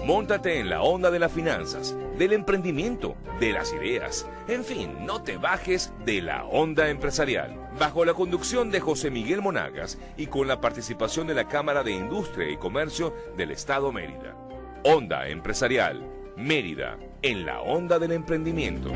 Móntate en la onda de las finanzas, del emprendimiento, de las ideas. En fin, no te bajes de la onda empresarial. Bajo la conducción de José Miguel Monagas y con la participación de la Cámara de Industria y Comercio del Estado Mérida. Onda Empresarial, Mérida, en la onda del emprendimiento.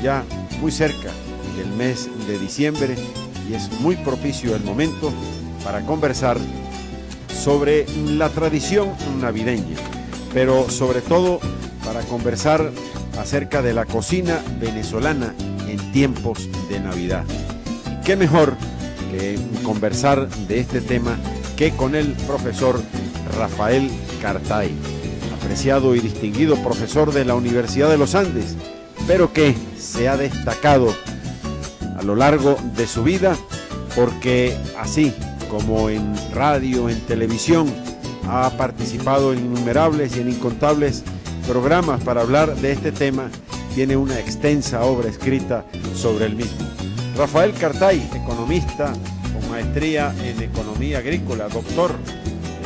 Ya muy cerca del mes de diciembre y es muy propicio el momento para conversar sobre la tradición navideña, pero sobre todo para conversar acerca de la cocina venezolana en tiempos de Navidad. Y qué mejor que conversar de este tema que con el profesor Rafael Cartay, apreciado y distinguido profesor de la Universidad de los Andes, pero que se ha destacado a lo largo de su vida porque así como en radio, en televisión, ha participado en innumerables y en incontables programas para hablar de este tema, tiene una extensa obra escrita sobre el mismo. Rafael Cartay, economista con maestría en economía agrícola, doctor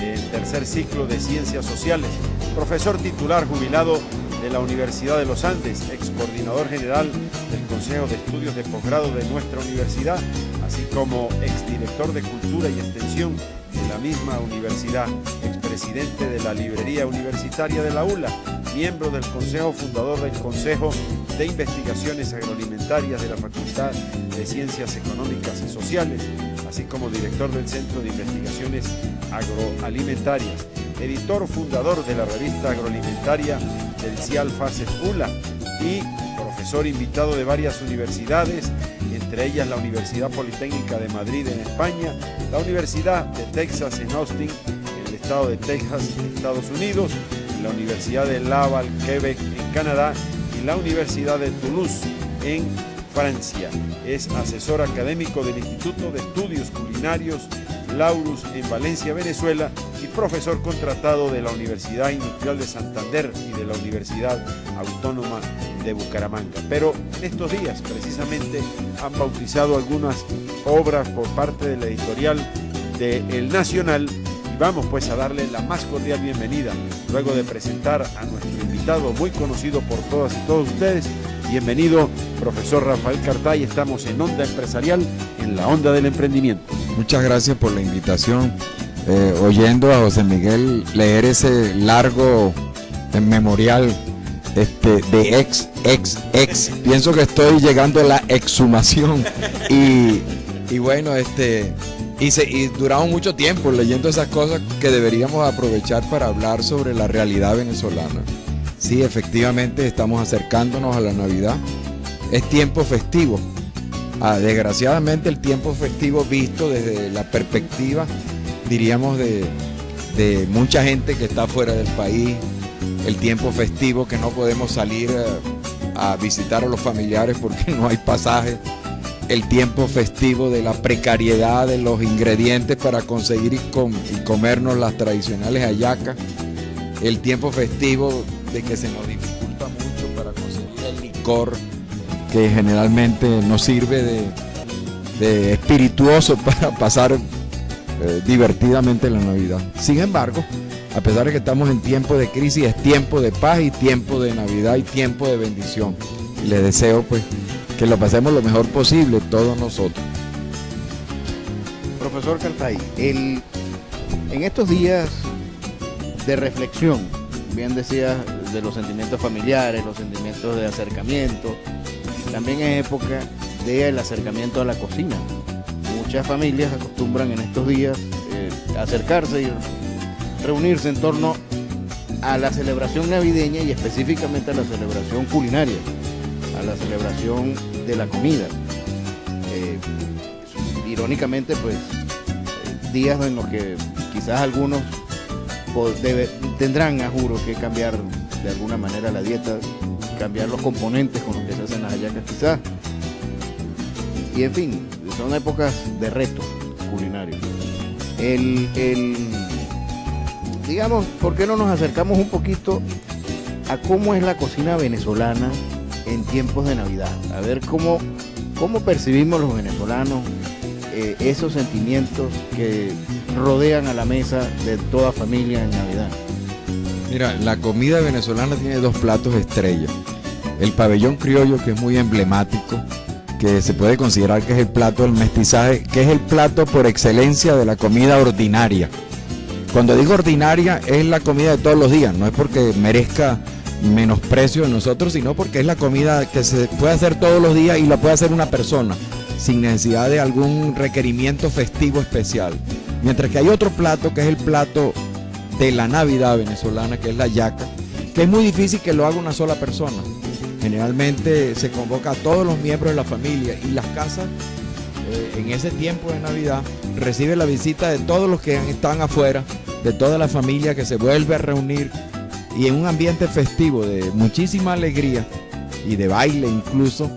en tercer ciclo de ciencias sociales, profesor titular jubilado de la Universidad de los Andes, ex coordinador general del Consejo de Estudios de Posgrado de nuestra universidad, así como exdirector de Cultura y Extensión de la misma universidad, expresidente de la Librería Universitaria de la ULA, miembro del Consejo Fundador del Consejo de Investigaciones Agroalimentarias de la Facultad de Ciencias Económicas y Sociales, así como director del Centro de Investigaciones Agroalimentarias, editor fundador de la revista agroalimentaria del CIAL Fases ULA y profesor invitado de varias universidades, entre ellas la Universidad Politécnica de Madrid en España, la Universidad de Texas en Austin, en el estado de Texas, Estados Unidos, la Universidad de Laval, Quebec en Canadá y la Universidad de Toulouse en Francia. Es asesor académico del Instituto de Estudios Culinarios Laurus en Valencia, Venezuela, y profesor contratado de la Universidad Industrial de Santander y de la Universidad Autónoma de Bucaramanga. Pero en estos días precisamente han bautizado algunas obras por parte de la editorial de El Nacional y vamos pues a darle la más cordial bienvenida luego de presentar a nuestro invitado muy conocido por todas y todos ustedes. Bienvenido, profesor Rafael Cartay. Estamos en Onda Empresarial, en la onda del emprendimiento. Muchas gracias por la invitación. Oyendo a José Miguel leer ese largo memorial de ex, pienso que estoy llegando a la exhumación y bueno, y duramos mucho tiempo leyendo esas cosas que deberíamos aprovechar para hablar sobre la realidad venezolana. Sí, efectivamente estamos acercándonos a la Navidad. Es tiempo festivo. Desgraciadamente el tiempo festivo visto desde la perspectiva, diríamos, de mucha gente que está fuera del país. El tiempo festivo que no podemos salir a visitar a los familiares porque no hay pasaje. El tiempo festivo de la precariedad de los ingredientes para conseguir y comernos las tradicionales hallacas. El tiempo festivo de que se nos dificulta mucho para conseguir el licor que generalmente nos sirve de espirituoso para pasar divertidamente la Navidad. Sin embargo, a pesar de que estamos en tiempo de crisis, es tiempo de paz y tiempo de Navidad y tiempo de bendición. Y les deseo pues que lo pasemos lo mejor posible todos nosotros. Profesor Cartay, en estos días de reflexión, bien decías, de los sentimientos familiares, los sentimientos de acercamiento, también es época del acercamiento a la cocina. Muchas familias acostumbran en estos días acercarse y reunirse en torno a la celebración navideña y específicamente a la celebración culinaria, a la celebración de la comida. Irónicamente, pues, días en los que quizás algunos tendrán, a juro, que cambiar de alguna manera la dieta, cambiar los componentes con los que se hacen las hallacas quizás. Y en fin, son épocas de reto culinario. Digamos, ¿por qué no nos acercamos un poquito a cómo es la cocina venezolana en tiempos de Navidad. A ver cómo percibimos los venezolanos esos sentimientos que rodean a la mesa de toda familia en Navidad. Mira, la comida venezolana tiene dos platos estrella. El pabellón criollo, que es muy emblemático, que se puede considerar que es el plato del mestizaje, que es el plato por excelencia de la comida ordinaria. Cuando digo ordinaria, es la comida de todos los días, no es porque merezca menosprecio de nosotros, sino porque es la comida que se puede hacer todos los días y la puede hacer una persona, sin necesidad de algún requerimiento festivo especial. Mientras que hay otro plato, que es el plato de la Navidad venezolana, que es la yaca, que es muy difícil que lo haga una sola persona. Generalmente se convoca a todos los miembros de la familia, y las casas en ese tiempo de Navidad recibe la visita de todos los que están afuera, de toda la familia que se vuelve a reunir, y en un ambiente festivo de muchísima alegría y de baile incluso,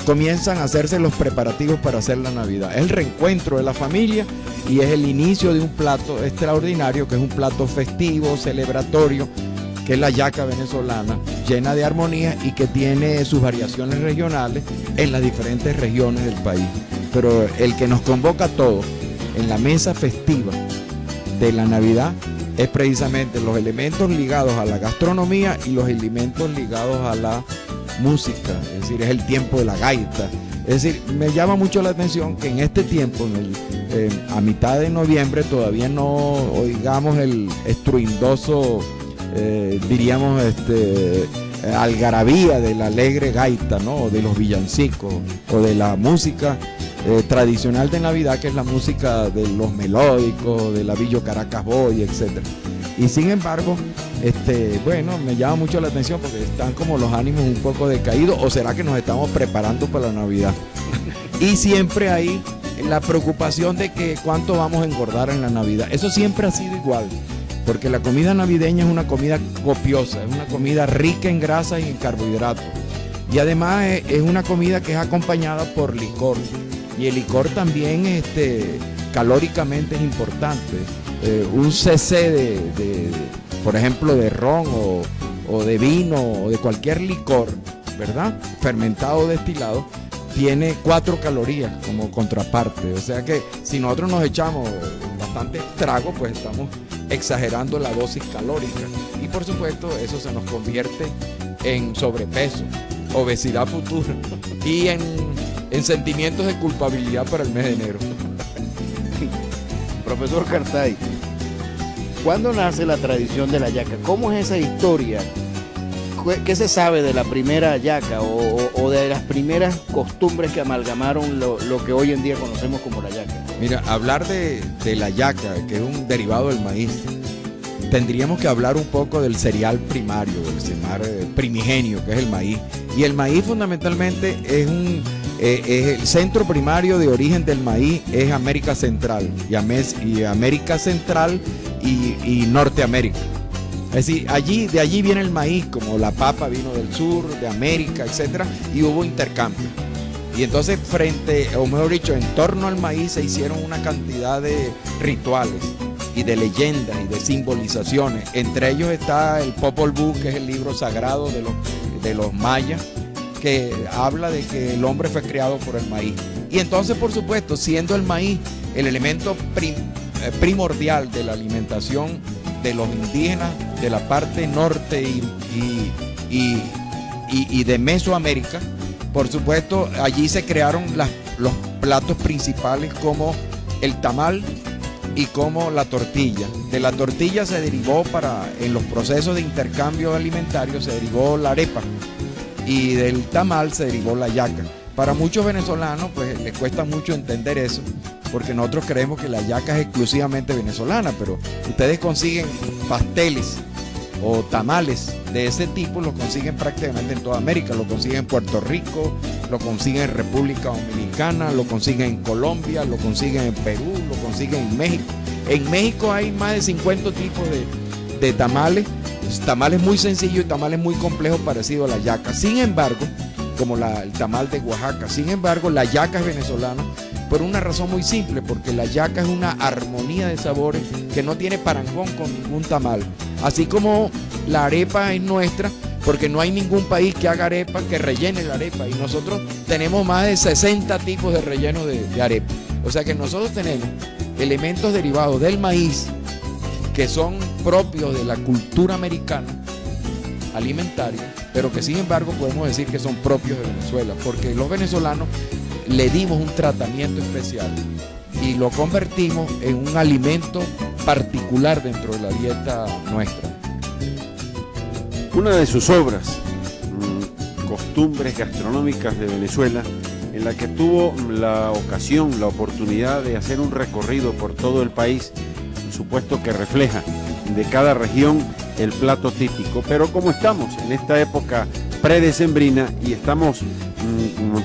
comienzan a hacerse los preparativos para hacer la Navidad. Es el reencuentro de la familia y es el inicio de un plato extraordinario, que es un plato festivo, celebratorio, que es la yaca venezolana, llena de armonía y que tiene sus variaciones regionales en las diferentes regiones del país. Pero el que nos convoca a todos en la mesa festiva de la Navidad es precisamente los elementos ligados a la gastronomía y los elementos ligados a la música, es decir, es el tiempo de la gaita. Es decir, me llama mucho la atención que en este tiempo, a mitad de noviembre, todavía no oigamos el estruendoso, diríamos, algarabía de la alegre gaita, ¿no? O de los villancicos, o de la música tradicional de Navidad, que es la música de los melódicos, de la Villo Caracas Boy, etc. Y sin embargo, bueno, me llama mucho la atención porque están como los ánimos un poco decaídos, o será que nos estamos preparando para la Navidad. Y siempre hay la preocupación de que cuánto vamos a engordar en la Navidad. Eso siempre ha sido igual, porque la comida navideña es una comida copiosa, es una comida rica en grasas y en carbohidratos. Y además es una comida que es acompañada por licor. Y el licor también calóricamente es importante. Un cc por ejemplo, de ron o de vino o de cualquier licor, ¿verdad?, fermentado o destilado, tiene 4 calorías como contraparte. O sea que si nosotros nos echamos bastante trago, pues estamos exagerando la dosis calórica. Y por supuesto eso se nos convierte en sobrepeso, obesidad futura y en sentimientos de culpabilidad para el mes de enero. Profesor Cartay, ¿cuándo nace la tradición de la yaca? ¿Cómo es esa historia? ¿Qué se sabe de la primera yaca o de las primeras costumbres que amalgamaron lo que hoy en día conocemos como la yaca? Mira, hablar de la yaca, que es un derivado del maíz, tendríamos que hablar un poco del cereal primario, del cereal primigenio, que es el maíz. Y el maíz fundamentalmente es el centro primario de origen del maíz es América Central y América Central y Norteamérica. Es decir, de allí viene el maíz, como la papa vino del sur, de América, etcétera, y hubo intercambio. Y entonces en torno al maíz se hicieron una cantidad de rituales y de leyendas y de simbolizaciones. Entre ellos está el Popol Vuh, que es el libro sagrado de los mayas, que habla de que el hombre fue creado por el maíz. Y entonces, por supuesto, siendo el maíz el elemento primordial de la alimentación de los indígenas de la parte norte y de Mesoamérica, por supuesto, allí se crearon los platos principales como el tamal y como la tortilla. De la tortilla se derivó en los procesos de intercambio alimentario, se derivó la arepa, y del tamal se derivó la yaca. Para muchos venezolanos pues les cuesta mucho entender eso, porque nosotros creemos que la yaca es exclusivamente venezolana, pero ustedes consiguen pasteles o tamales de ese tipo, lo consiguen prácticamente en toda América. Lo consiguen en Puerto Rico, lo consiguen en República Dominicana, lo consiguen en Colombia, lo consiguen en Perú, lo consiguen en México. En México hay más de 50 tipos de tamales muy sencillos y tamales muy complejos parecidos a la yaca. Sin embargo, como el tamal de Oaxaca, sin embargo, la yaca es venezolana por una razón muy simple, porque la yaca es una armonía de sabores que no tiene parangón con ningún tamal. Así como la arepa es nuestra, porque no hay ningún país que haga arepa que rellene la arepa, y nosotros tenemos más de 60 tipos de relleno de arepa. O sea que nosotros tenemos elementos derivados del maíz que son propios de la cultura americana alimentaria, pero que sin embargo podemos decir que son propios de Venezuela, porque los venezolanos le dimos un tratamiento especial y lo convertimos en un alimento particular dentro de la dieta nuestra. Una de sus obras, Costumbres Gastronómicas de Venezuela, en la que tuvo la ocasión, la oportunidad de hacer un recorrido por todo el país, por supuesto que refleja de cada región el plato típico. Pero como estamos en esta época predecembrina y estamos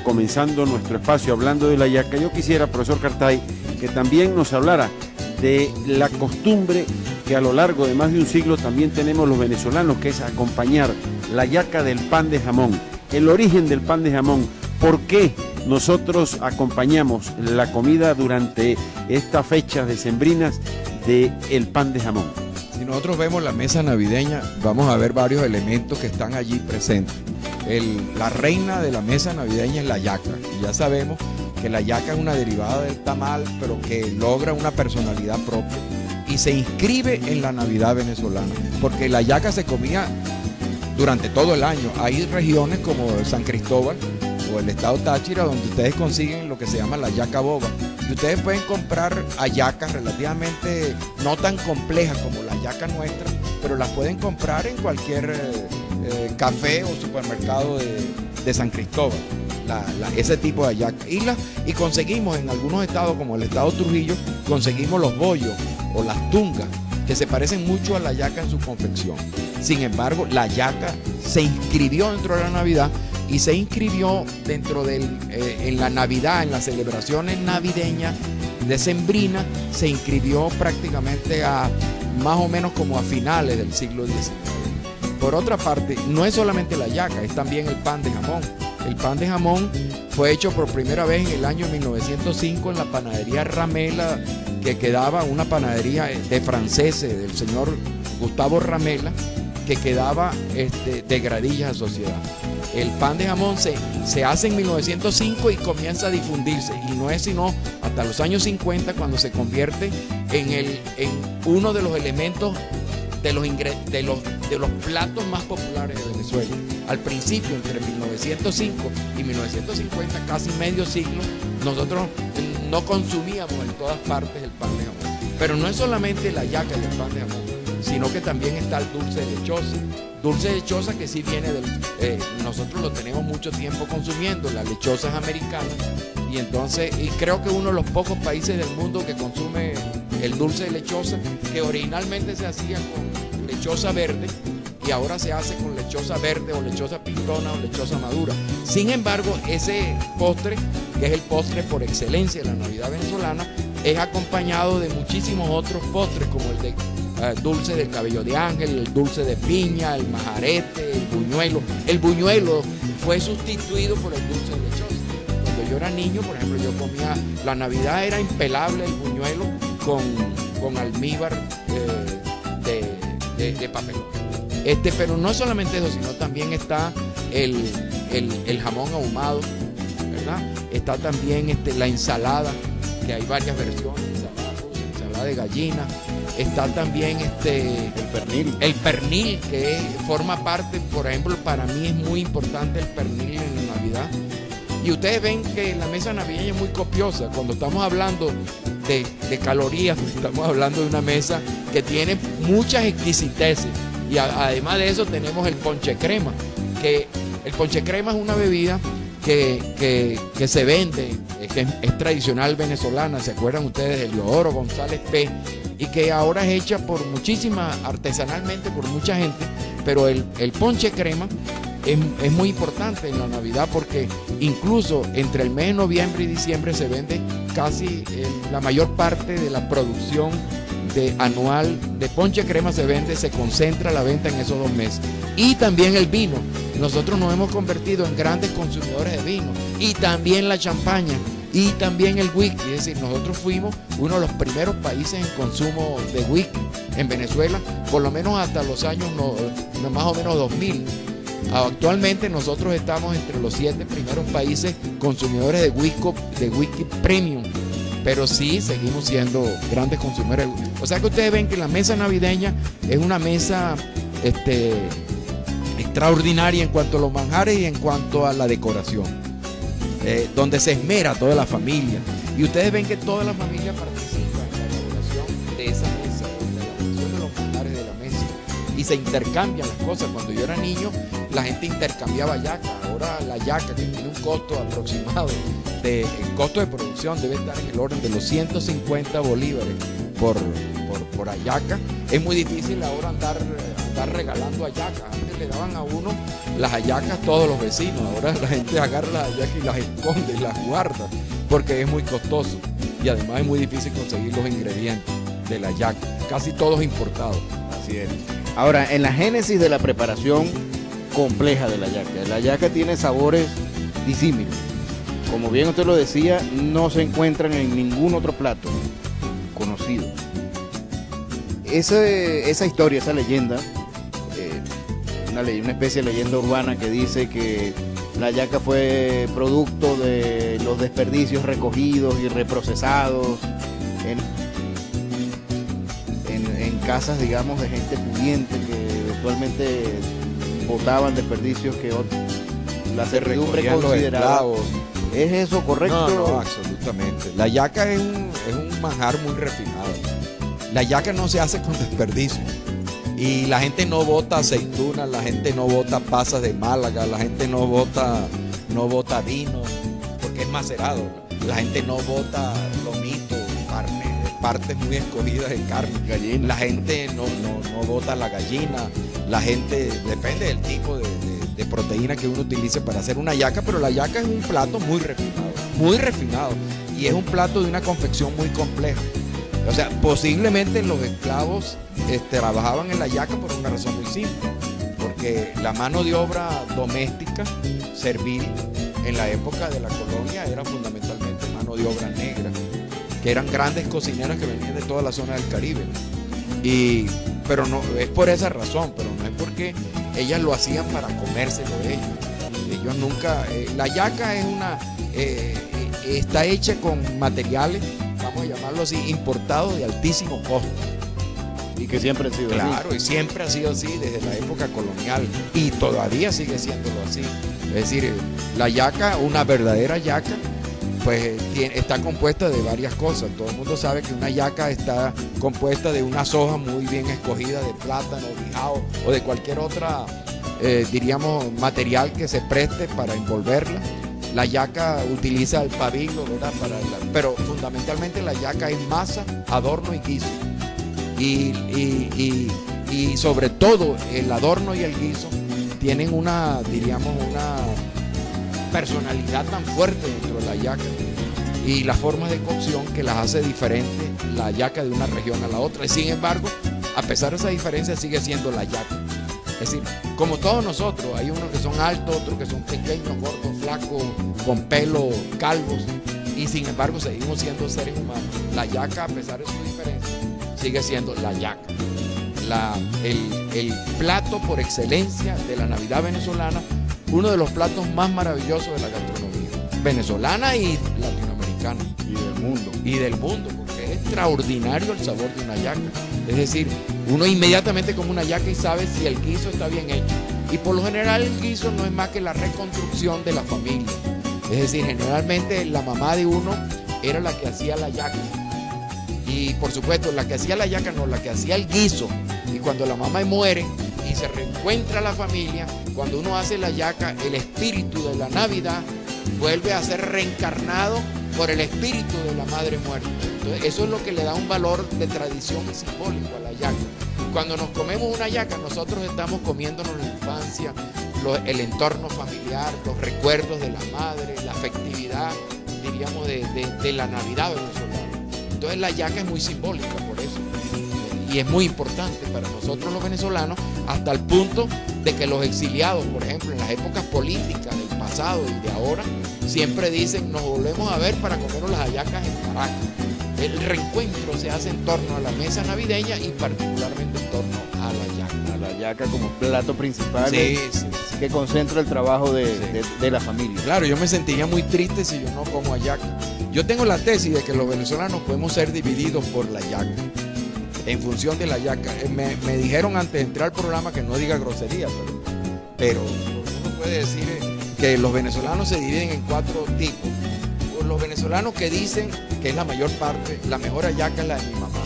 comenzando nuestro espacio hablando de la yaca, yo quisiera, profesor Cartay, que también nos hablara de la costumbre que a lo largo de más de un siglo también tenemos los venezolanos, que es acompañar la yaca del pan de jamón, el origen del pan de jamón. ¿Por qué nosotros acompañamos la comida durante estas fechas decembrinas del pan de jamón? Si nosotros vemos la mesa navideña, vamos a ver varios elementos que están allí presentes. La reina de la mesa navideña es la yaca, y ya sabemos que la yaca es una derivada del tamal, pero que logra una personalidad propia y se inscribe en la Navidad venezolana, porque la yaca se comía durante todo el año. Hay regiones como San Cristóbal o el estado Táchira donde ustedes consiguen lo que se llama la yaca boba, y ustedes pueden comprar hallacas relativamente no tan complejas como la yaca nuestra, pero las pueden comprar en cualquier café o supermercado de San Cristóbal, ese tipo de hallaca. Y conseguimos en algunos estados como el estado Trujillo, conseguimos los bollos o las tungas, que se parecen mucho a la yaca en su confección. Sin embargo, la yaca se inscribió dentro de la Navidad, y se inscribió dentro en la Navidad, en las celebraciones navideñas decembrinas, se inscribió prácticamente más o menos como a finales del siglo XIX. Por otra parte, no es solamente la yaca, es también el pan de jamón. El pan de jamón fue hecho por primera vez en el año 1905 en la panadería Ramela, que quedaba una panadería de franceses, del señor Gustavo Ramela, que quedaba de Gradillas a Sociedad. El pan de jamón se hace en 1905 y comienza a difundirse, y no es sino hasta los años 50 cuando se convierte en uno de los elementos de los platos más populares de Venezuela. Al principio, entre 1905 y 1950, casi medio siglo, nosotros no consumíamos en todas partes el pan de jamón. Pero no es solamente la yaca y el pan de jamón, sino que también está el dulce de lechosa. Dulce de lechosa que sí viene nosotros lo tenemos mucho tiempo consumiendo, la lechosa es americana, y creo que uno de los pocos países del mundo que consume el dulce de lechosa, que originalmente se hacía con lechosa verde y ahora se hace con lechosa verde o lechosa pintona o lechosa madura. Sin embargo, ese postre, que es el postre por excelencia de la Navidad venezolana, es acompañado de muchísimos otros postres, como el de dulce del cabello de ángel, el dulce de piña, el majarete, el buñuelo. El buñuelo fue sustituido por el dulce de lechosa. Cuando yo era niño, por ejemplo, yo comía, la Navidad era impelable el buñuelo con almíbar de papel. Pero no solamente eso, sino también está el jamón ahumado, ¿verdad? Está también la ensalada, que hay varias versiones, ensalada rusa, ensalada de gallina. Está también el pernil, que forma parte, por ejemplo, para mí es muy importante el pernil en la Navidad. Y ustedes ven que la mesa navideña es muy copiosa. Cuando estamos hablando de calorías, estamos hablando de una mesa que tiene muchas exquisiteces. Y además de eso tenemos el ponche crema, que el ponche crema es una bebida que se vende, que es tradicional venezolana. ¿Se acuerdan ustedes de Leodoro González P? Y que ahora es hecha artesanalmente por mucha gente, pero el ponche crema es muy importante en la Navidad, porque incluso entre el mes de noviembre y diciembre se vende casi la mayor parte de la producción anual de ponche crema se concentra la venta en esos 2 meses. Y también el vino. Nosotros nos hemos convertido en grandes consumidores de vino, y también la champaña, y también el whisky. Es decir, nosotros fuimos uno de los primeros países en consumo de whisky en Venezuela, por lo menos hasta los años más o menos 2000. Actualmente nosotros estamos entre los 7 primeros países consumidores de whisky premium, pero sí seguimos siendo grandes consumidores. O sea que ustedes ven que la mesa navideña es una mesa extraordinaria en cuanto a los manjares y en cuanto a la decoración, donde se esmera toda la familia. Y ustedes ven que toda la familia participa en la elaboración de esa mesa, en la elaboración de los manjares de la mesa. Y se intercambian las cosas. Cuando yo era niño, la gente intercambiaba yaca. Ahora la yaca, que tiene un costo aproximado, el costo de producción debe estar en el orden de los 150 bolívares por hallaca. Es muy difícil ahora andar regalando hallacas. Antes le daban a uno las hallacas todos los vecinos. Ahora la gente agarra las hallacas y las esconde y las guarda porque es muy costoso. Y además es muy difícil conseguir los ingredientes de la hallaca. Casi todos importados. Así es. Ahora, en la génesis de la preparación compleja de la hallaca tiene sabores disímiles. Como bien usted lo decía, no se encuentran en ningún otro plato conocido. Esa historia, esa leyenda, una especie de leyenda urbana que dice que la hallaca fue producto de los desperdicios recogidos y reprocesados en casas, digamos, de gente pudiente que eventualmente botaban desperdicios que la servidumbre consideraba. ¿Es eso correcto? No, absolutamente. La hallaca es un manjar muy refinado. La hallaca no se hace con desperdicio. Y la gente no bota aceitunas, la gente no bota pasas de Málaga, la gente no bota vino, porque es macerado. La gente no bota lomito, carne, partes muy escogidas de carne. Gallina. La gente no bota la gallina. La gente, depende del tipo de proteína que uno utilice para hacer una hallaca, pero la hallaca es un plato muy refinado, y es un plato de una confección muy compleja. O sea, posiblemente los esclavos trabajaban en la hallaca por una razón muy simple, porque la mano de obra doméstica, servil, en la época de la colonia era fundamentalmente mano de obra negra, que eran grandes cocineras que venían de toda la zona del Caribe. Pero no es por esa razón, pero no es porque ellas lo hacían para comérselo ellos nunca. La hallaca está hecha con materiales, vamos a llamarlo así, importados de altísimo costo. Y que siempre ha sido así. Claro, y siempre ha sido así desde la época colonial, y todavía sigue siéndolo así. Es decir, la hallaca, una verdadera hallaca, pues está compuesta de varias cosas. Todo el mundo sabe que una hallaca está compuesta de una soja muy bien escogida de plátano, bijao o de cualquier otra, diríamos, material que se preste para envolverla. La hallaca utiliza el pabilo, ¿verdad? Pero fundamentalmente la hallaca es masa, adorno y guiso. Y sobre todo el adorno y el guiso tienen una personalidad tan fuerte dentro de la hallaca y la forma de cocción que las hace diferente la hallaca de una región a la otra. Y sin embargo, a pesar de esa diferencia, sigue siendo la hallaca. Es decir, como todos nosotros, hay unos que son altos, otros que son pequeños, gordos, flacos, con pelo, calvos, y sin embargo seguimos siendo seres humanos. La hallaca, a pesar de su diferencia, sigue siendo la hallaca. El plato por excelencia de la Navidad venezolana, uno de los platos más maravillosos de la gastronomía venezolana y latinoamericana. Y del mundo, porque es extraordinario el sabor de una hallaca. Es decir, uno inmediatamente come una hallaca y sabe si el guiso está bien hecho. Y por lo general el guiso no es más que la reconstrucción de la familia. Es decir, generalmente la mamá de uno era la que hacía la hallaca. Y por supuesto, la que hacía la hallaca no, la que hacía el guiso. Y cuando la mamá muere y se reencuentra la familia, cuando uno hace la hallaca, el espíritu de la Navidad vuelve a ser reencarnado por el espíritu de la madre muerta. Entonces, eso es lo que le da un valor de tradición y simbólico a la hallaca. Cuando nos comemos una hallaca, nosotros estamos comiéndonos la infancia, el entorno familiar, los recuerdos de la madre, la afectividad, diríamos, de la Navidad venezolana. Entonces la hallaca es muy simbólica por eso. Y es muy importante para nosotros los venezolanos, hasta el punto de que los exiliados, por ejemplo, en las épocas políticas del pasado y de ahora, siempre dicen, nos volvemos a ver para comernos las hallacas en Caracas. El reencuentro se hace en torno a la mesa navideña y particularmente en torno a la hallaca. A la hallaca como plato principal. Sí, sí, sí. que concentra el trabajo de la familia. Claro, yo me sentiría muy triste si yo no como hallaca. Yo tengo la tesis de que los venezolanos podemos ser divididos por la hallaca, en función de la hallaca. Me dijeron antes de entrar al programa que no diga grosería, pero uno puede decir que los venezolanos se dividen en 4 tipos. Los venezolanos que dicen que es la mayor parte, la mejor hallaca es la de mi mamá.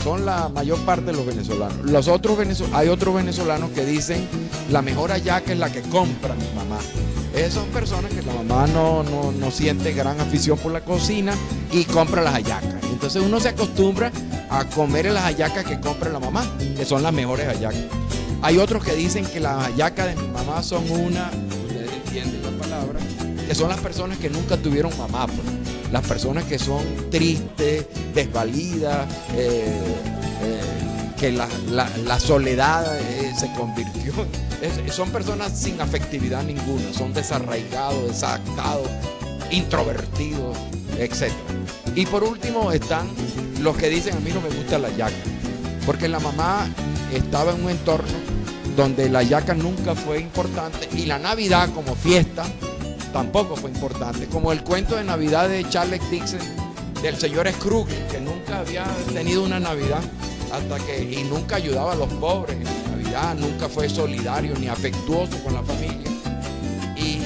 Son la mayor parte de los venezolanos. Hay otros venezolanos que dicen la mejor hallaca es la que compra mi mamá. Esas son personas que la mamá no siente gran afición por la cocina y compra las hallacas. Entonces uno se acostumbra a comer las hallacas que compra la mamá, que son las mejores hallacas. Hay otros que dicen que las hallacas de mi mamá son ustedes entienden la palabra, que son las personas que nunca tuvieron mamá, pues. Las personas que son tristes, desvalidas, que la soledad se convirtió. Son personas sin afectividad ninguna, son desarraigados, desadaptados, introvertidos, etc. Y por último están los que dicen: a mí no me gusta la hallaca, porque la mamá estaba en un entorno donde la hallaca nunca fue importante y la Navidad como fiesta tampoco fue importante, como el cuento de Navidad de Charles Dickens del señor Scrooge, que nunca había tenido una Navidad y nunca ayudaba a los pobres en la Navidad, nunca fue solidario ni afectuoso con la familia, y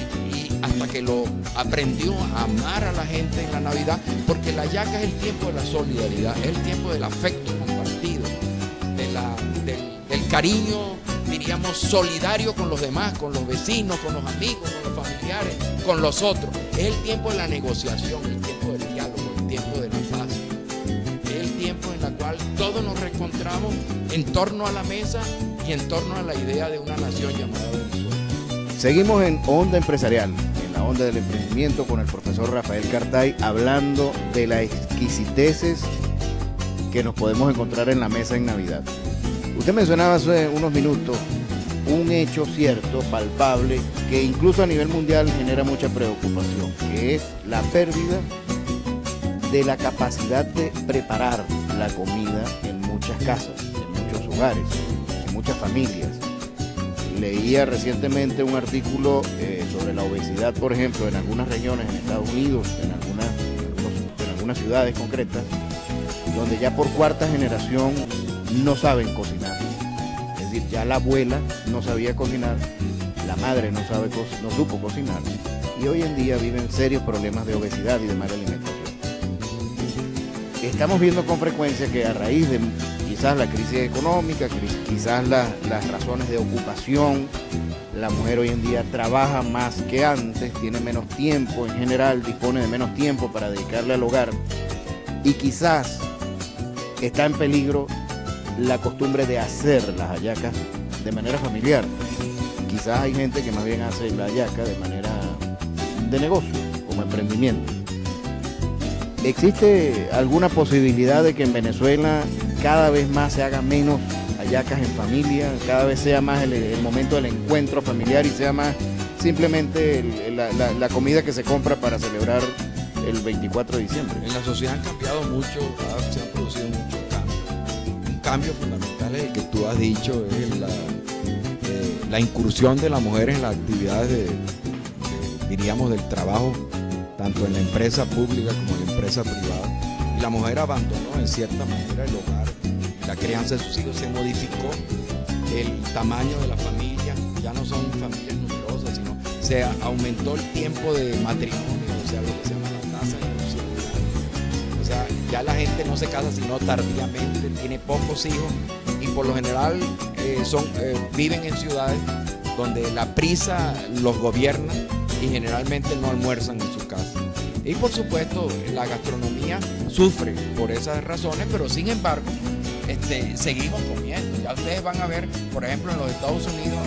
hasta que lo aprendió a amar a la gente en la Navidad, porque la hallaca es el tiempo de la solidaridad, es el tiempo del afecto compartido, del cariño, diríamos, solidario con los demás, con los vecinos, con los amigos, con los familiares, con los otros. Es el tiempo de la negociación, el tiempo del diálogo, el tiempo de la paz. Es el tiempo en el cual todos nos reencontramos en torno a la mesa y en torno a la idea de una nación llamada Venezuela. Seguimos en Onda Empresarial, en la onda del emprendimiento, con el profesor Rafael Cartay, hablando de las exquisiteces que nos podemos encontrar en la mesa en Navidad. Usted mencionaba hace unos minutos un hecho cierto, palpable, que incluso a nivel mundial genera mucha preocupación, que es la pérdida de la capacidad de preparar la comida en muchas casas, en muchos hogares, en muchas familias. Leía recientemente un artículo sobre la obesidad, por ejemplo, en algunas regiones en Estados Unidos, en algunas ciudades concretas, donde ya por 4ª generación no saben cocinar. Es decir, ya la abuela no sabía cocinar, la madre no supo cocinar, y hoy en día viven serios problemas de obesidad y de mala alimentación. Estamos viendo con frecuencia que a raíz de quizás la crisis económica, quizás las razones de ocupación, la mujer hoy en día trabaja más que antes, tiene menos tiempo, en general dispone de menos tiempo para dedicarle al hogar, y quizás está en peligro la costumbre de hacer las hallacas de manera familiar. Quizás hay gente que más bien hace la hallaca de manera de negocio, como emprendimiento. ¿Existe alguna posibilidad de que en Venezuela cada vez más se haga menos hallacas en familia, cada vez sea más el momento del encuentro familiar y sea más simplemente la comida que se compra para celebrar el 24 de diciembre? En la sociedad han cambiado mucho, se han producido muchos cambios. Un cambio fundamental es el que tú has dicho, es la incursión de la mujer en las actividades diríamos, del trabajo, tanto en la empresa pública como en la empresa privada. Y la mujer abandonó en cierta manera el hogar, la crianza de sus hijos, se modificó el tamaño de la familia, ya no son familias numerosas, sino se aumentó el tiempo de matrimonio, o sea, lo que se llama la tasa de nupcialidad. O sea, ya la gente no se casa sino tardíamente, tiene pocos hijos y por lo general viven en ciudades donde la prisa los gobierna y generalmente no almuerzan en su casa. Y por supuesto la gastronomía sufre por esas razones, pero sin embargo seguimos comiendo. Ya ustedes van a ver, por ejemplo, en los Estados Unidos,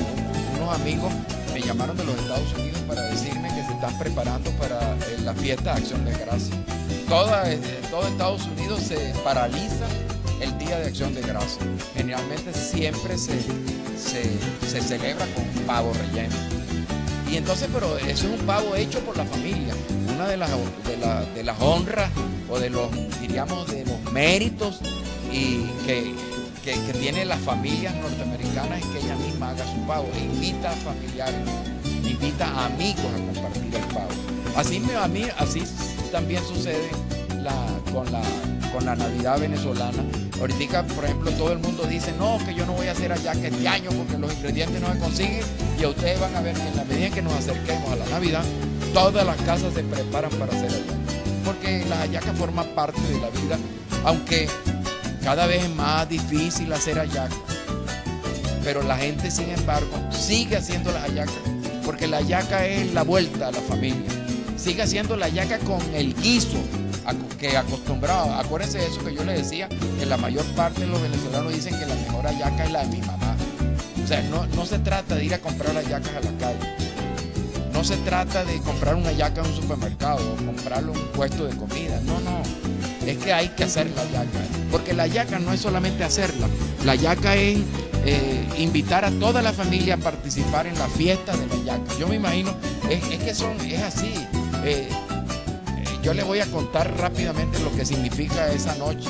unos amigos me llamaron de los Estados Unidos para decirme que se están preparando para la fiesta de Acción de Gracias. Todo Estados Unidos se paraliza el Día de Acción de Gracias. Generalmente siempre se celebra con pavo relleno. Y entonces, pero eso es un pavo hecho por la familia. Una de las honras o de los, diríamos, de los méritos y que que tiene las familias norteamericanas es que ella misma haga su pavo, e invita a familiares, invita a amigos a compartir el pavo. Así también sucede con la Navidad venezolana. Ahorita, por ejemplo, todo el mundo dice, no, que yo no voy a hacer hallaca este año porque los ingredientes no se consiguen, y ustedes van a ver que en la medida en que nos acerquemos a la Navidad, todas las casas se preparan para hacer hallaca, porque la hallaca forma parte de la vida, aunque cada vez es más difícil hacer hallaca, pero la gente, sin embargo, sigue haciendo las hallacas, porque la hallaca es la vuelta a la familia. Sigue haciendo la hallaca con el guiso que acostumbraba. Acuérdense de eso que yo les decía, que la mayor parte de los venezolanos dicen que la mejor hallaca es la de mi mamá. O sea, no se trata de ir a comprar hallacas a la calle. No se trata de comprar una hallaca en un supermercado o comprarlo en un puesto de comida. No. Es que hay que hacer la hallaca. Porque la hallaca no es solamente hacerla. La hallaca es invitar a toda la familia a participar en la fiesta de la hallaca. Yo me imagino, es así. Yo les voy a contar rápidamente lo que significa esa noche,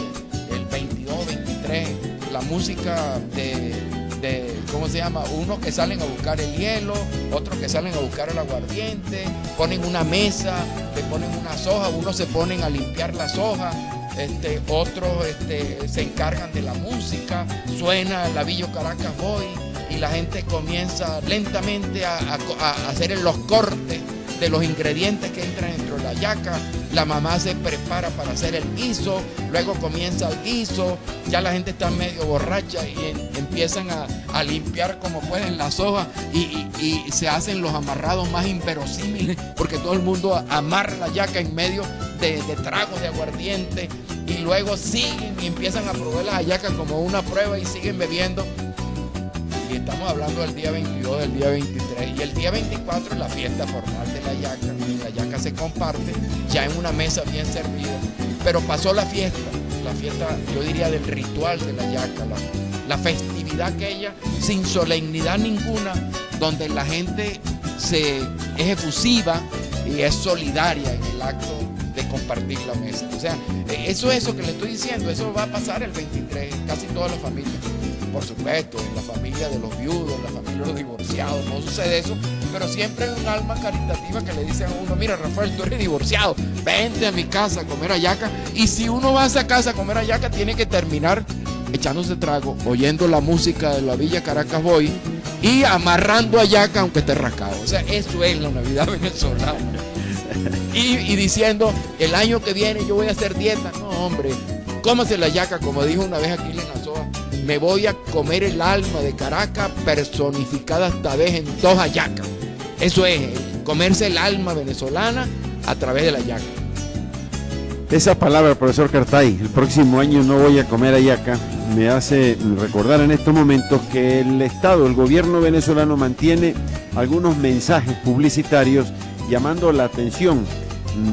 el 22, 23, la música ¿cómo se llama? Unos que salen a buscar el hielo, otros que salen a buscar el aguardiente, ponen una mesa, le ponen unas hojas, unos se ponen a limpiar las hojas, otros se encargan de la música, suena el Lavillo Caracas Boy y la gente comienza lentamente a hacer los cortes de los ingredientes que entran dentro de la hallaca. La mamá se prepara para hacer el guiso, luego comienza el guiso, ya la gente está medio borracha y empiezan a limpiar como pueden las hojas y se hacen los amarrados más inverosímiles, porque todo el mundo amarra la hallaca en medio de tragos de aguardiente, y luego siguen y empiezan a probar las hallacas como una prueba y siguen bebiendo. Y estamos hablando del día 22, del día 23, y el día 24 es la fiesta formal de la hallaca, y la hallaca se comparte ya en una mesa bien servida. Pero pasó la fiesta, yo diría del ritual de la hallaca, la festividad aquella sin solemnidad ninguna, donde la gente es efusiva y es solidaria en el acto de compartir la mesa. O sea, eso que le estoy diciendo, eso va a pasar el 23 en casi todas las familias. Por supuesto, en la familia de los viudos, en la familia de los divorciados, no sucede eso, pero siempre hay un alma caritativa que le dice a uno, mira Rafael, tú eres divorciado, vente a mi casa a comer hallaca, y si uno va a esa casa a comer hallaca, tiene que terminar echándose trago, oyendo la música de la Villa Caracas Boy y amarrando hallaca aunque esté rascado. O sea, eso es la Navidad venezolana. Y diciendo, el año que viene yo voy a hacer dieta. No, hombre, cómase la hallaca, como dijo una vez Aquiles Nazoa, me voy a comer el alma de Caracas personificada esta vez en 2 hallacas. Eso es, comerse el alma venezolana a través de la hallaca. Esa palabra, profesor Cartay, el próximo año no voy a comer hallaca, me hace recordar en estos momentos que el Estado, el gobierno venezolano mantiene algunos mensajes publicitarios llamando la atención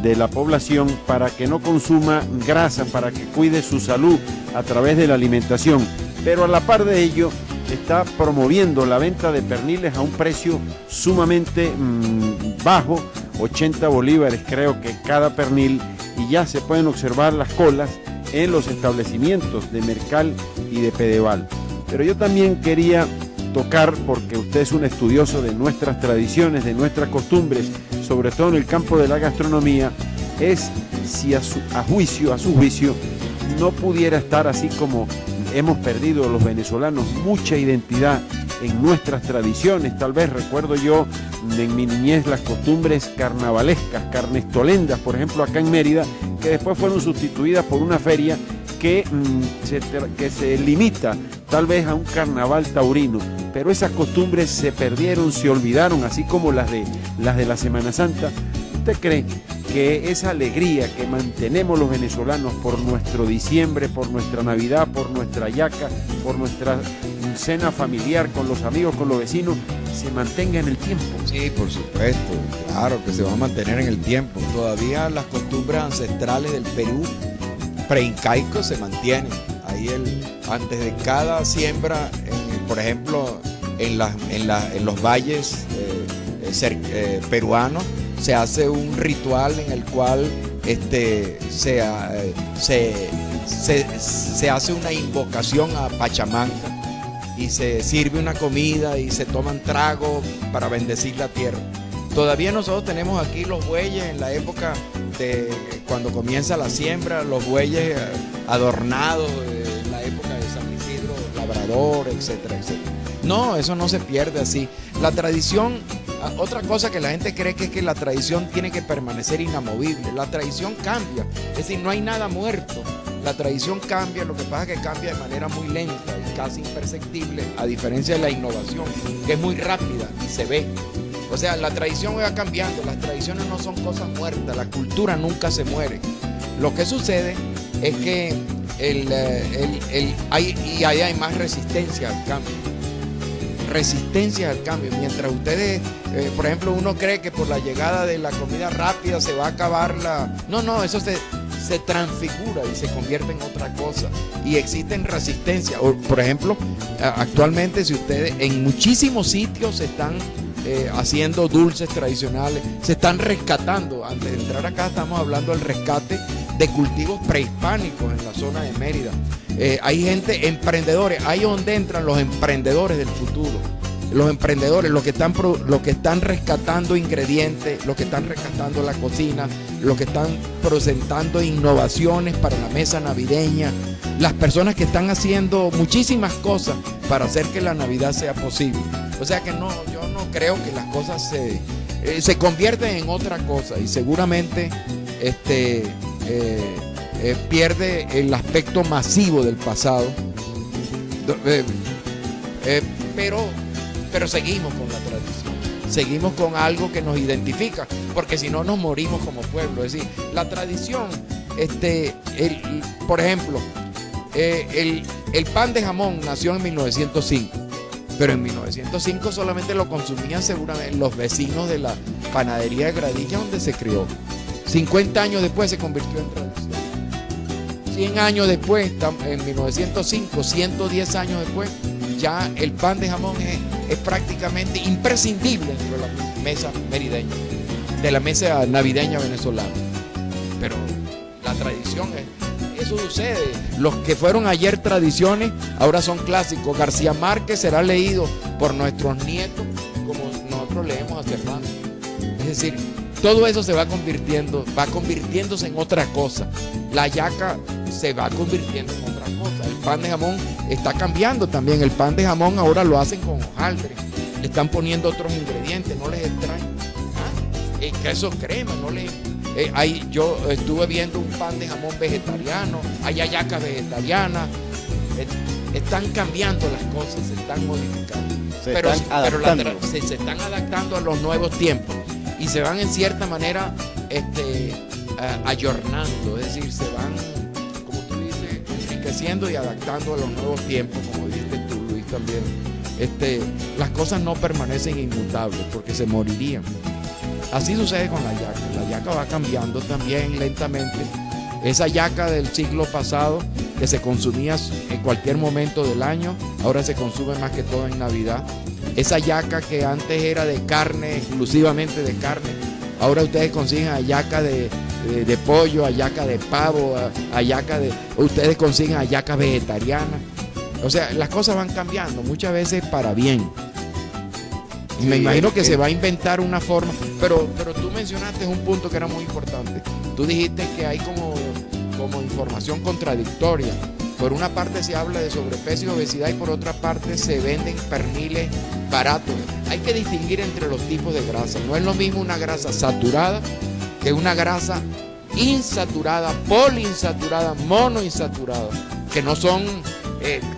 de la población para que no consuma grasa, para que cuide su salud a través de la alimentación. Pero a la par de ello está promoviendo la venta de perniles a un precio sumamente bajo, 80 bolívares creo que cada pernil, y ya se pueden observar las colas en los establecimientos de Mercal y de Pedeval. Pero yo también quería tocar, porque usted es un estudioso de nuestras tradiciones, de nuestras costumbres, sobre todo en el campo de la gastronomía, es si a su juicio, no pudiera estar así como hemos perdido los venezolanos mucha identidad en nuestras tradiciones. Tal vez recuerdo yo en mi niñez las costumbres carnavalescas, carnestolendas, por ejemplo acá en Mérida, que después fueron sustituidas por una feria que se limita tal vez a un carnaval taurino, pero esas costumbres se perdieron, se olvidaron, así como las de la Semana Santa. ¿Usted cree que esa alegría que mantenemos los venezolanos por nuestro diciembre, por nuestra Navidad, por nuestra hallaca, por nuestra cena familiar con los amigos, con los vecinos, se mantenga en el tiempo? Sí, por supuesto, claro que se va a mantener en el tiempo. Todavía las costumbres ancestrales del Perú preincaico se mantienen. Ahí antes de cada siembra, por ejemplo, en los valles peruanos, se hace un ritual en el cual se se hace una invocación a Pachamanca y se sirve una comida y se toman tragos para bendecir la tierra. Todavía nosotros tenemos aquí los bueyes en la época de cuando comienza la siembra, los bueyes adornados en la época de San Isidro, labrador, etcétera, etcétera. No, eso no se pierde así. La tradición, otra cosa que la gente cree que es que la tradición tiene que permanecer inamovible. La tradición cambia, es decir, no hay nada muerto. La tradición cambia, lo que pasa es que cambia de manera muy lenta y casi imperceptible, a diferencia de la innovación, que es muy rápida y se ve. O sea, la tradición va cambiando, las tradiciones no son cosas muertas, la cultura nunca se muere. Lo que sucede es que hay más resistencia al cambio. Resistencia al cambio. Mientras ustedes, por ejemplo, uno cree que por la llegada de la comida rápida se va a acabar la... No, eso se transfigura y se convierte en otra cosa. Y existen resistencias. Por ejemplo, actualmente si ustedes en muchísimos sitios están haciendo dulces tradicionales, se están rescatando. Antes de entrar acá estamos hablando del rescate de cultivos prehispánicos en la zona de Mérida. Hay gente, emprendedores, ahí donde entran los emprendedores del futuro. Los emprendedores, los que están rescatando ingredientes, los que están rescatando la cocina, los que están presentando innovaciones para la mesa navideña, las personas que están haciendo muchísimas cosas para hacer que la Navidad sea posible. O sea que no, yo no creo que las cosas se convierten en otra cosa y seguramente pierde el aspecto masivo del pasado, pero seguimos con la tradición, seguimos con algo que nos identifica, porque si no nos morimos como pueblo. Es decir, la tradición, por ejemplo, el pan de jamón nació en 1905, pero en 1905 solamente lo consumían seguramente los vecinos de la panadería de Gradilla donde se crió. 50 años después se convirtió en tradición. 100 años después, en 1905, 110 años después, ya el pan de jamón es prácticamente imprescindible dentro de la mesa merideña, de la mesa navideña venezolana. Pero la tradición eso sucede. Los que fueron ayer tradiciones, ahora son clásicos. García Márquez será leído por nuestros nietos como nosotros leemos a Cervantes. Es decir, todo eso se va convirtiéndose en otra cosa. La hallaca se va convirtiendo en otra cosa. El pan de jamón está cambiando también. El pan de jamón ahora lo hacen con hojaldre. Le están poniendo otros ingredientes, no les extraen. Queso crema, no les... yo estuve viendo un pan de jamón vegetariano, hay hallacas vegetarianas. Están cambiando las cosas, se están modificando. Se están adaptando a los nuevos tiempos. Y se van en cierta manera ayornando, es decir, se van, como tú dices, enriqueciendo y adaptando a los nuevos tiempos, como dijiste tú, Luis, también. Las cosas no permanecen inmutables porque se morirían. Así sucede con la hallaca. La hallaca va cambiando también lentamente. Esa hallaca del siglo pasado que se consumía en cualquier momento del año, ahora se consume más que todo en Navidad. Esa hallaca que antes era de carne, exclusivamente de carne, ahora ustedes consiguen hallaca de pollo, hallaca de pavo, ustedes consiguen hallaca vegetariana. O sea, las cosas van cambiando, muchas veces para bien. Y me imagino que se va a inventar una forma, pero tú mencionaste un punto que era muy importante. Tú dijiste que hay como información contradictoria. Por una parte se habla de sobrepeso y obesidad y por otra parte se venden perniles baratos. Hay que distinguir entre los tipos de grasa. No es lo mismo una grasa saturada que una grasa insaturada, poliinsaturada, monoinsaturada, que no son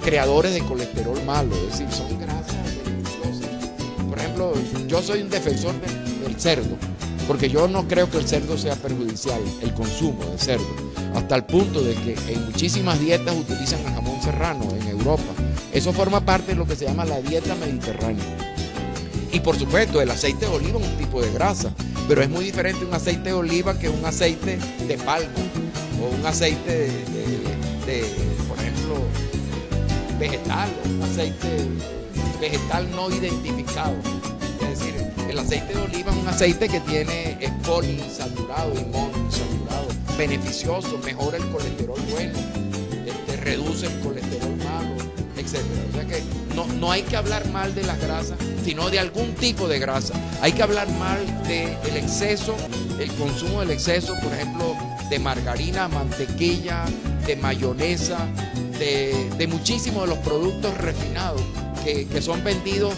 creadores de colesterol malo, es decir, son grasas deliciosas. Por ejemplo, yo soy un defensor del cerdo, porque yo no creo que el cerdo sea perjudicial, el consumo de cerdo, hasta el punto de que en muchísimas dietas utilizan el jamón serrano en Europa. Eso forma parte de lo que se llama la dieta mediterránea. Y por supuesto, el aceite de oliva es un tipo de grasa, pero es muy diferente un aceite de oliva que un aceite de palma o un aceite por ejemplo, vegetal, o un aceite vegetal no identificado. Es decir, el aceite de oliva es un aceite que es poliinsaturado y monoinsaturado, beneficioso, mejora el colesterol bueno. reduce el colesterol malo, etc. O sea que no hay que hablar mal de las grasas, sino de algún tipo de grasa. Hay que hablar mal del exceso, el consumo del exceso, por ejemplo, de margarina, mantequilla, de mayonesa, de muchísimos de los productos refinados que son vendidos,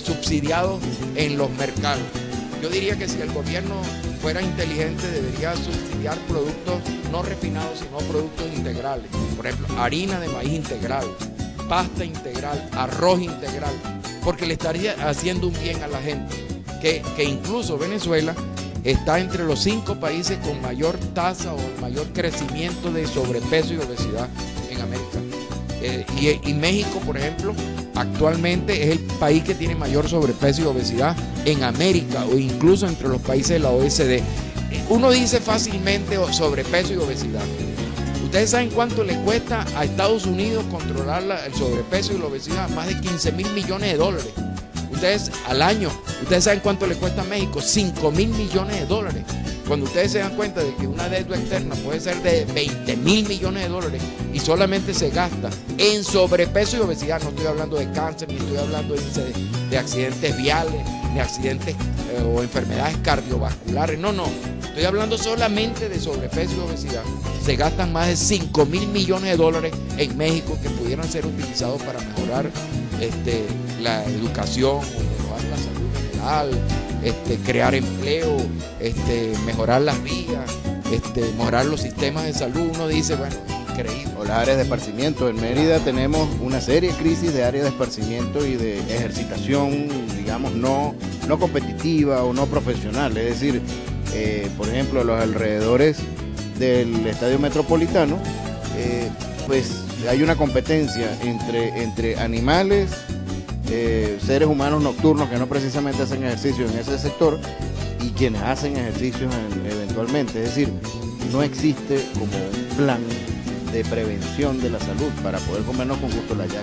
subsidiados en los mercados. Yo diría que si el gobierno fuera inteligente debería subsidiar productos no refinados, sino productos integrales. Por ejemplo, harina de maíz integral, pasta integral, arroz integral, porque le estaría haciendo un bien a la gente. Que incluso Venezuela está entre los 5 países con mayor tasa o mayor crecimiento de sobrepeso y obesidad en América. Y México, por ejemplo, actualmente es el país que tiene mayor sobrepeso y obesidad en América, o incluso entre los países de la OECD. Uno dice fácilmente sobrepeso y obesidad. ¿Ustedes saben cuánto le cuesta a Estados Unidos controlar el sobrepeso y la obesidad? Más de 15.000 millones de dólares. Ustedes al año, ¿ustedes saben cuánto le cuesta a México? 5.000 millones de dólares. Cuando ustedes se dan cuenta de que una deuda externa puede ser de 20.000 millones de dólares y solamente se gasta en sobrepeso y obesidad, no estoy hablando de cáncer, ni estoy hablando de accidentes viales, ni accidentes o enfermedades cardiovasculares, no, estoy hablando solamente de sobrepeso y obesidad. Se gastan más de 5.000 millones de dólares en México que pudieran ser utilizados para mejorar la educación, mejorar la salud general, crear empleo, mejorar las vías, mejorar los sistemas de salud. Uno dice, bueno, increíble. O las áreas de esparcimiento. En Mérida tenemos una seria crisis de áreas de esparcimiento y de ejercitación, digamos, no competitiva o no profesional. Es decir, por ejemplo, a los alrededores del Estadio Metropolitano, pues hay una competencia entre animales, seres humanos nocturnos que no precisamente hacen ejercicio en ese sector y quienes hacen ejercicios eventualmente. Es decir, no existe como un plan de prevención de la salud para poder comernos con gusto la yaca.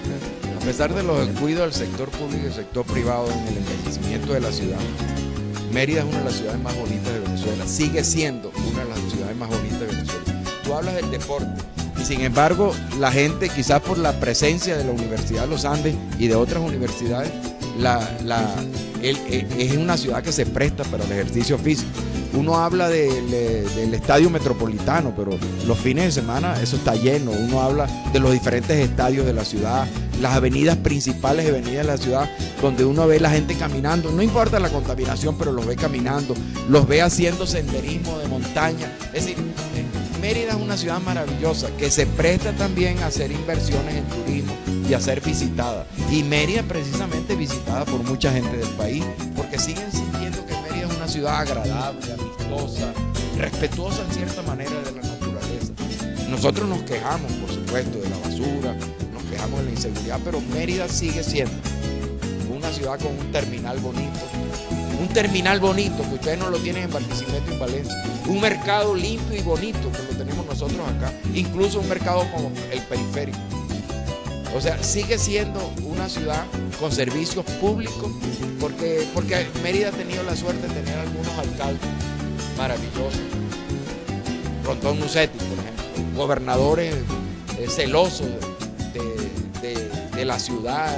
A pesar de los descuidos del sector público y del sector privado en el envejecimiento de la ciudad, Mérida es una de las ciudades más bonitas de Venezuela, sigue siendo una de las ciudades más bonitas de Venezuela. Tú hablas del deporte y sin embargo la gente, quizás por la presencia de la Universidad de los Andes y de otras universidades, es una ciudad que se presta para el ejercicio físico. Uno habla del estadio metropolitano, pero los fines de semana eso está lleno. Uno habla de los diferentes estadios de la ciudad, las avenidas principales, avenidas de la ciudad, donde uno ve la gente caminando. No importa la contaminación, pero los ve caminando, los ve haciendo senderismo de montaña. Es decir, Mérida es una ciudad maravillosa que se presta también a hacer inversiones en turismo y a ser visitada. Y Mérida precisamente visitada por mucha gente del país, porque siguen sintiendo que Mérida es una ciudad agradable, amistosa, respetuosa en cierta manera de la naturaleza. Nosotros nos quejamos, por supuesto, de la basura, nos quejamos de la inseguridad, pero Mérida sigue siendo una ciudad con un terminal bonito. Un terminal bonito que ustedes no lo tienen en Barquisimeto y en Valencia. Un mercado limpio y bonito que lo tenemos nosotros acá. Incluso un mercado como el periférico. O sea, sigue siendo una ciudad con servicios públicos porque Mérida ha tenido la suerte de tener algunos alcaldes maravillosos. Rondón Nucetti, por ejemplo. Gobernadores celosos de la ciudad,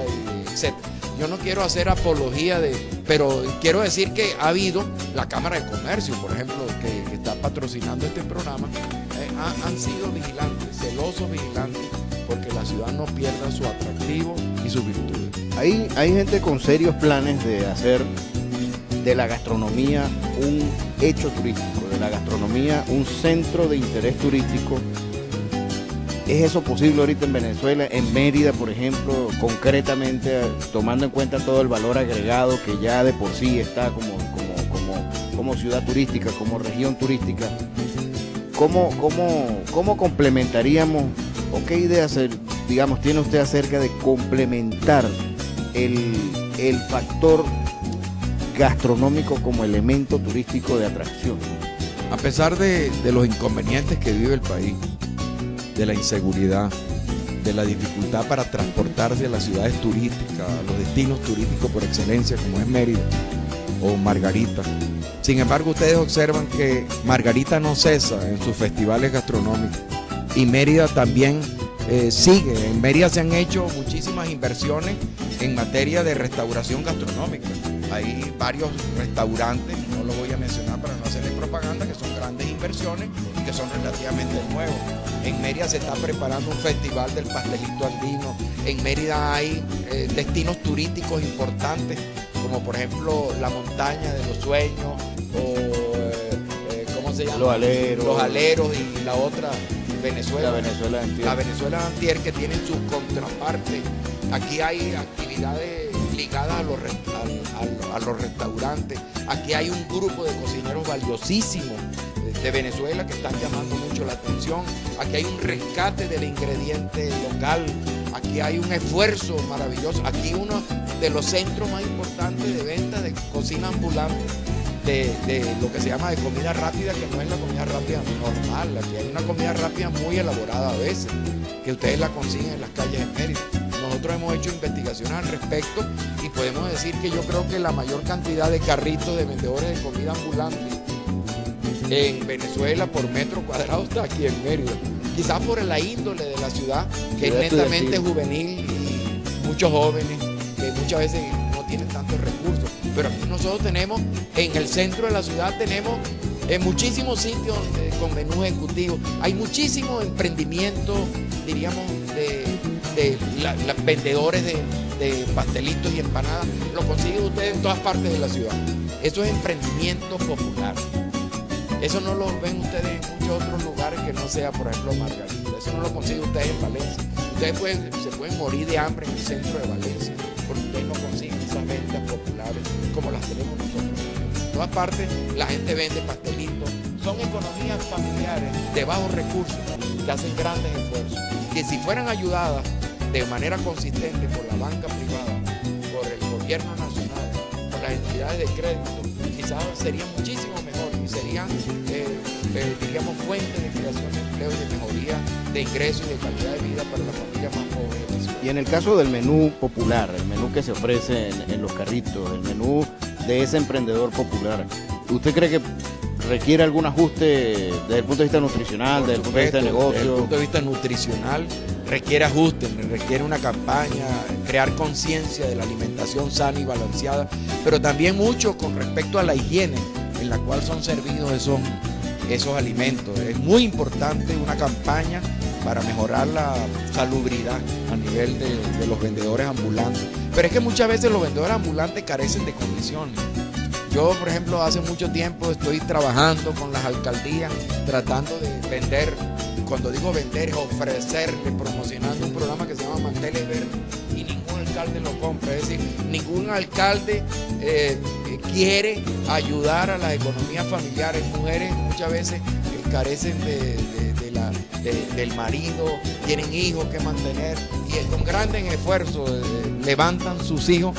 etc. Yo no quiero hacer apología pero quiero decir que ha habido la Cámara de Comercio, por ejemplo, que está patrocinando este programa, han sido vigilantes, celosos vigilantes, porque la ciudad no pierda su atractivo y sus virtudes. Hay gente con serios planes de hacer de la gastronomía un hecho turístico, de la gastronomía un centro de interés turístico. ¿Es eso posible ahorita en Venezuela, en Mérida, por ejemplo, concretamente, tomando en cuenta todo el valor agregado que ya de por sí está como ciudad turística, como región turística? ¿Cómo complementaríamos, o qué ideas, digamos, tiene usted acerca de complementar el factor gastronómico como elemento turístico de atracción? A pesar de los inconvenientes que vive el país, de la inseguridad, de la dificultad para transportarse a las ciudades turísticas, a los destinos turísticos por excelencia como es Mérida o Margarita. Sin embargo, ustedes observan que Margarita no cesa en sus festivales gastronómicos y Mérida también sigue. En Mérida se han hecho muchísimas inversiones en materia de restauración gastronómica. Hay varios restaurantes, no lo voy a mencionar para no hacerle propaganda, que son grandes inversiones y que son relativamente nuevos. En Mérida se está preparando un festival del pastelito andino. En Mérida hay destinos turísticos importantes, como por ejemplo la montaña de los sueños, o ¿cómo se llama? Los Aleros y la otra Venezuela. La Venezuela de Antier, que tienen sus contrapartes. Aquí hay actividades ligadas a los restaurantes. Aquí hay un grupo de cocineros valiosísimos de Venezuela que están llamando mucho la atención. Aquí hay un rescate del ingrediente local. Aquí hay un esfuerzo maravilloso. Aquí uno de los centros más importantes de venta de cocina ambulante, de lo que se llama de comida rápida, que no es la comida rápida normal. Aquí hay una comida rápida muy elaborada a veces, que ustedes la consiguen en las calles de Mérida. Nosotros hemos hecho investigaciones al respecto y podemos decir que yo creo que la mayor cantidad de carritos de vendedores de comida ambulante en Venezuela por metro cuadrado está aquí en Mérida. Quizás por la índole de la ciudad, que es netamente juvenil y muchos jóvenes que muchas veces no tienen tantos recursos. Pero aquí nosotros tenemos, en el centro de la ciudad tenemos muchísimos sitios con menú ejecutivo. Hay muchísimos emprendimientos, diríamos, de vendedores de pastelitos y empanadas. Lo consiguen ustedes en todas partes de la ciudad. Eso es emprendimiento popular. Eso no lo ven ustedes en muchos otros lugares que no sea, por ejemplo, Margarita. Eso no lo consiguen ustedes en Valencia. Ustedes se pueden morir de hambre en el centro de Valencia porque ustedes no consiguen esas ventas populares como las tenemos nosotros. En todas partes la gente vende pastelitos. Son economías familiares de bajos recursos que hacen grandes esfuerzos. Que si fueran ayudadas de manera consistente por la banca privada, por el gobierno nacional, por las entidades de crédito, quizás sería muchísimo mejor y serían, diríamos, fuentes de creación de empleo y de mejoría de ingresos y de calidad de vida para las familias más pobres. Y en el caso del menú popular, el menú que se ofrece en los carritos, el menú de ese emprendedor popular, ¿usted cree que requiere algún ajuste desde el punto de vista nutricional, desde el punto de vista de negocio? Desde el punto de vista nutricional requiere ajuste, requiere una campaña, crear conciencia de la alimentación sana y balanceada, pero también mucho con respecto a la higiene en la cual son servidos esos alimentos. Es muy importante una campaña para mejorar la salubridad a nivel de los vendedores ambulantes. Pero es que muchas veces los vendedores ambulantes carecen de condiciones. Yo, por ejemplo, hace mucho tiempo estoy trabajando con las alcaldías, tratando de vender. Cuando digo vender, es ofrecerle, promocionando un programa que se llama Manteles Verdes, y ningún alcalde lo compra. Es decir, ningún alcalde quiere ayudar a las economías familiares. Mujeres muchas veces carecen del marido, tienen hijos que mantener y con grandes esfuerzos levantan sus hijos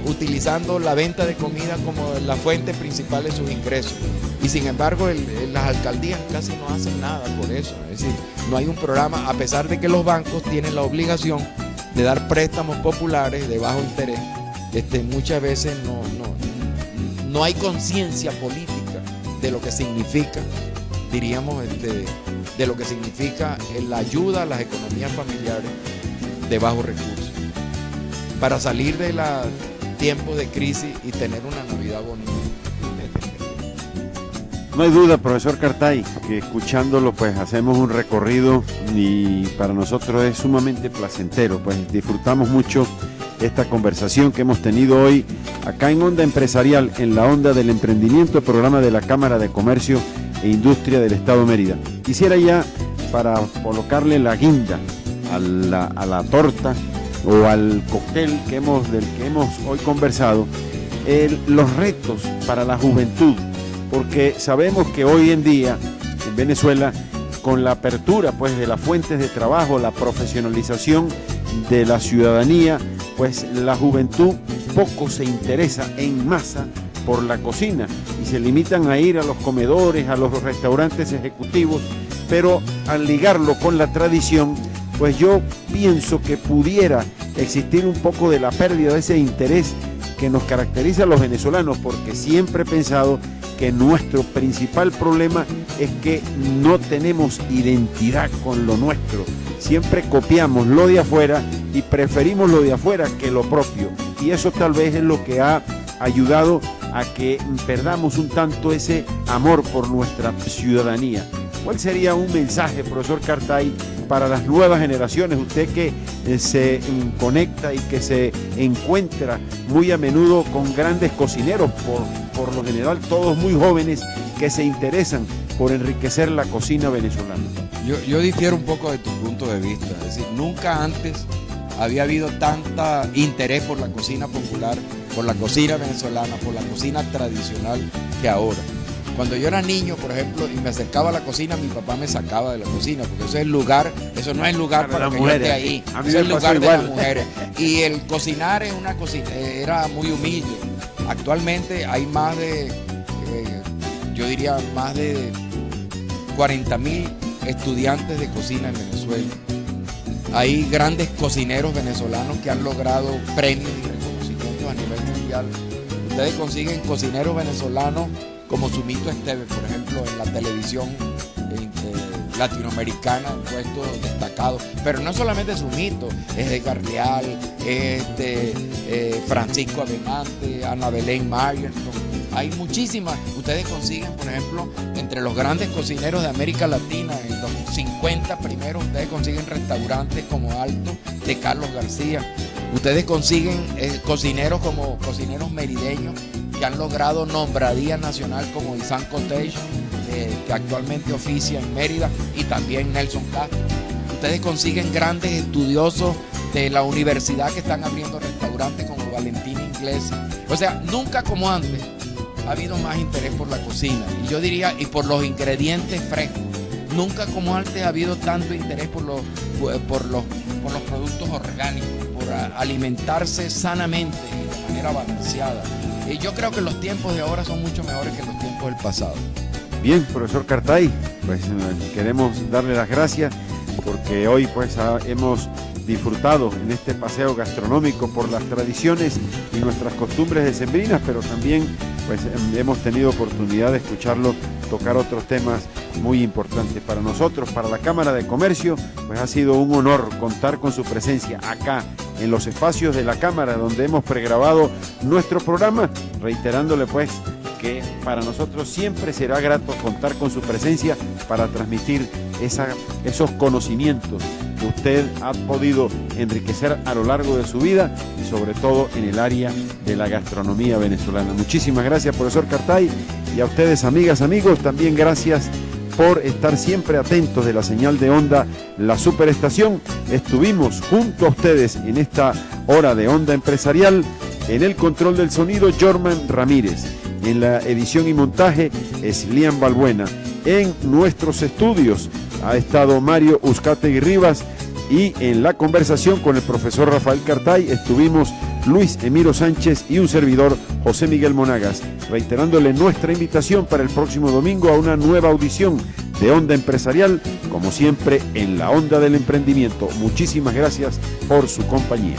utilizando la venta de comida como la fuente principal de sus ingresos. Y sin embargo las alcaldías casi no hacen nada por eso. Es decir, no hay un programa, a pesar de que los bancos tienen la obligación de dar préstamos populares de bajo interés. Muchas veces no hay conciencia política de lo que significa, diríamos, de lo que significa la ayuda a las economías familiares de bajos recursos para salir de los tiempos de crisis y tener una Navidad bonita. No hay duda, profesor Cartay, que escuchándolo pues hacemos un recorrido y para nosotros es sumamente placentero, pues disfrutamos mucho esta conversación que hemos tenido hoy acá en Onda Empresarial, en la Onda del Emprendimiento, el programa de la Cámara de Comercio e Industria del Estado de Mérida. Quisiera ya, para colocarle la guinda a la torta o al cóctel del que hemos hoy conversado, los retos para la juventud, porque sabemos que hoy en día en Venezuela, con la apertura pues de las fuentes de trabajo, la profesionalización de la ciudadanía, pues la juventud poco se interesa en masa por la cocina y se limitan a ir a los comedores, a los restaurantes ejecutivos, pero al ligarlo con la tradición, pues yo pienso que pudiera existir un poco de la pérdida de ese interés que nos caracteriza a los venezolanos, porque siempre he pensado que nuestro principal problema es que no tenemos identidad con lo nuestro, siempre copiamos lo de afuera y preferimos lo de afuera que lo propio. Y eso tal vez es lo que ha ayudado a que perdamos un tanto ese amor por nuestra ciudadanía. ¿Cuál sería un mensaje, profesor Cartay, para las nuevas generaciones? Usted que se conecta y que se encuentra muy a menudo con grandes cocineros, por lo general todos muy jóvenes que se interesan por enriquecer la cocina venezolana. Yo difiero un poco de tu punto de vista. Es decir, nunca antes había habido tanta interés por la cocina popular, por la cocina venezolana, por la cocina tradicional que ahora. Cuando yo era niño, por ejemplo, y me acercaba a la cocina, mi papá me sacaba de la cocina, porque eso es el lugar, eso no es el lugar para que yo esté ahí, eso es el lugar de las mujeres. Y el cocinar en una cocina era muy humilde. Actualmente hay más de, yo diría, más de 40.000 estudiantes de cocina en Venezuela. Hay grandes cocineros venezolanos que han logrado premios y reconocimientos a nivel mundial. Ustedes consiguen cocineros venezolanos como Sumito Esteves, por ejemplo, en la televisión latinoamericana, un puesto destacado. Pero no solamente Sumito, es Edgar Leal, Francisco Avenante, Ana Belén Myers. Hay muchísimas. Ustedes consiguen, por ejemplo, entre los grandes cocineros de América Latina, en los 50 primeros, ustedes consiguen restaurantes como Alto de Carlos García. Ustedes consiguen cocineros como cocineros merideños que han logrado nombradía nacional como Isan Cottage, que actualmente oficia en Mérida, y también Nelson Castro. Ustedes consiguen grandes estudiosos de la universidad que están abriendo restaurantes como Valentín Inglés. O sea, nunca como antes ha habido más interés por la cocina, y yo diría, y por los ingredientes frescos. Nunca como antes ha habido tanto interés por los productos orgánicos, por alimentarse sanamente y de manera balanceada. Y yo creo que los tiempos de ahora son mucho mejores que los tiempos del pasado. Bien, profesor Cartay, pues queremos darle las gracias porque hoy pues hemos disfrutado en este paseo gastronómico por las tradiciones y nuestras costumbres decembrinas, pero también pues hemos tenido oportunidad de escucharlo tocar otros temas muy importantes para nosotros, para la Cámara de Comercio. Pues ha sido un honor contar con su presencia acá en los espacios de la Cámara, donde hemos pregrabado nuestro programa, reiterándole pues que para nosotros siempre será grato contar con su presencia para transmitir esos conocimientos que usted ha podido enriquecer a lo largo de su vida y sobre todo en el área de la gastronomía venezolana. Muchísimas gracias, profesor Cartay, y a ustedes, amigas, amigos, también gracias por estar siempre atentos de la señal de onda La Superestación. Estuvimos junto a ustedes en esta hora de Onda Empresarial. En el control del sonido, Jorman Ramírez. En la edición y montaje, Eslian Balbuena. En nuestros estudios ha estado Mario Uzcategui Rivas, y en la conversación con el profesor Rafael Cartay estuvimos Luis Emiro Sánchez y un servidor, José Miguel Monagas, reiterándole nuestra invitación para el próximo domingo a una nueva audición de Onda Empresarial, como siempre en la onda del emprendimiento. Muchísimas gracias por su compañía.